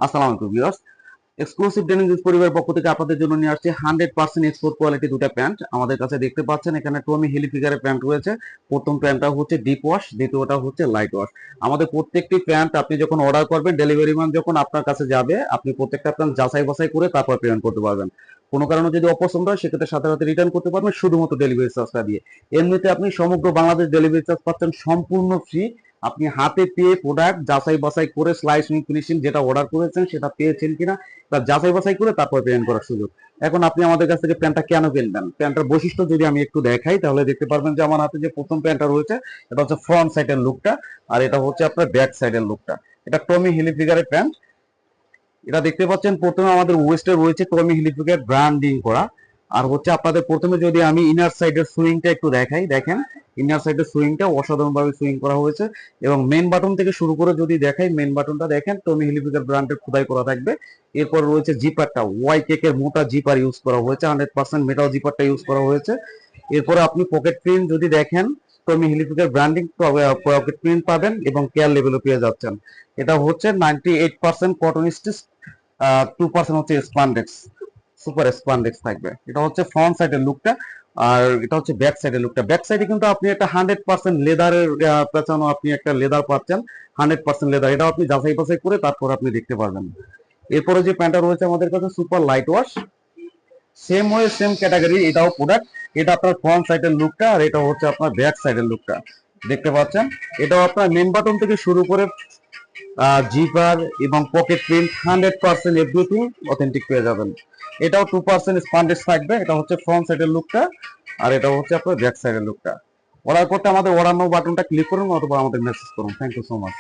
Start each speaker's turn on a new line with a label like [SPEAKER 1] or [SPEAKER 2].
[SPEAKER 1] আসসালামু আলাইকুম viewers. Exclusive denim jeans পরিবারের পক্ষ থেকে আপনাদের জন্য নিয়ে আসছে 100% এক্সপোর্ট কোয়ালিটি দুটো প্যান্ট। আমাদের কাছে দেখতে পাচ্ছেন এখানে টমি হিলিফিগারের প্যান্ট রয়েছে। প্রথম প্যান্টটা হচ্ছে ডিপ ওয়াশ, দ্বিতীয়টা হচ্ছে লাইট ওয়াশ। আমাদের প্রত্যেকটি প্যান্ট আপনি যখন অর্ডার করবেন, ডেলিভারি ম্যান যখন আপনার কাছে যাবে, আপনি প্রত্যেকটা প্যান্ট যাচাই বাছাই করে তারপর পেমেন্ট করতে পারবেন। কোনো কারণে যদি অপছন্দ হয় সেক্ষেত্রে সাথে সাথে রিটার্ন করতে পারবেন শুধুমাত্র ডেলিভারি চার্জটা দিয়ে। এমনিতে আপনি সমগ্র বাংলাদেশ ডেলিভারি চার্জ পাচ্ছেন সম্পূর্ণ ফ্রি। আপনি হাতে পেয়ে প্রোডাক্ট যাচাই বাছাই করে স্লাইস ফিনিশিং যেটা অর্ডার করেছেন সেটা পেয়েছেন কিনা তার যাচাই বাছাই করে তারপর পেমেন্ট করার সুযোগ। এখন আপনি আমাদের কাছ থেকে প্যান্টটা কেন কিনবেন, প্যান্টটার বৈশিষ্ট্য যদি আমি একটু দেখাই তাহলে দেখতে পারবেন যে আমার হাতে যে প্রথম প্যান্টটা রয়েছে এটা হচ্ছে ফ্রন্ট সাইডের লুকটা, আর এটা হচ্ছে আপনার ব্যাক সাইডের লুকটা। এটা টমি হিলিফিগারের প্যান্ট। এটা দেখতে পাচ্ছেন প্রথমে আমাদের ওয়েস্টে রয়েছে টমি হিলিফিগার ব্র্যান্ডিং করা। আর হচ্ছে আপনাদের প্রথমে যদি আমি ইনার সাইডের সুইংটা একটু দেখাই, দেখেন ইনার সাইডের সুইংটা অসাধারণভাবে সুইং করা হয়েছে। এবং মেন বাটন থেকে শুরু করে যদি দেখাই, মেন বাটনটা দেখেন টমি হিলিফিগার ব্র্যান্ডের খোদাই করা থাকবে। এরপর রয়েছে জিপারটা ওয়াই কেকের মোটা জিপার ইউজ করা হয়েছে, 100% মেটাল জিপারটা ইউজ করা হয়েছে। এরপরে আপনি পকেট প্রিন্ট যদি দেখেন, টমি হিলিফিগার ব্র্যান্ডিং পকেট প্রিন্ট পাবেন এবং কেয়ার লেভেলও পেয়ে যাচ্ছেন। এটা হচ্ছে 98% কটন স্টিচ, 2% হচ্ছে স্পান্ডেক্স, সুপার স্পান্ডেক্স থাকবে। এটা হচ্ছে ফ্রন্ট সাইডের লুকটা। আর এটা হচ্ছে ব্যাক সাইডের লুকটা। ব্যাক সাইডে কিন্তু আপনি একটা 100% লেদারের পেছানো আপনি একটা লেদার পাচ্ছেন, 100% লেদার। এটাও আপনি যাচাই বাছাই করে তারপর আপনি দেখতে পারবেন। এরপরে যে প্যান্টটা রয়েছে আমাদের কাছে super light wash, same way same category, এটাও প্রোডাক্ট। এটা আপনার ফ্রন্ট সাইডের লুকটা আর এটা হচ্ছে আপনার ব্যাক সাইডের লুকটা, দেখতে পাচ্ছেন। এটাও আপনার মেন বাটন থেকে শুরু করে জিপার এবং পকেট প্রিন্ট 100% এভরিথিং অথেন্টিক পেয়ে যাবেন। এটাও 2% স্পান্ডেজ থাকবে। এটা হচ্ছে ফ্রন্ট সাইডের লুকটা আর এটা হচ্ছে আপনার ব্যাক সাইডের লুকটা। অর্ডার করতে আমাদের অর্ডার নাও বাটনটা ক্লিক করুন অথবা আমাদের মেসেজ করুন। Thank you so much.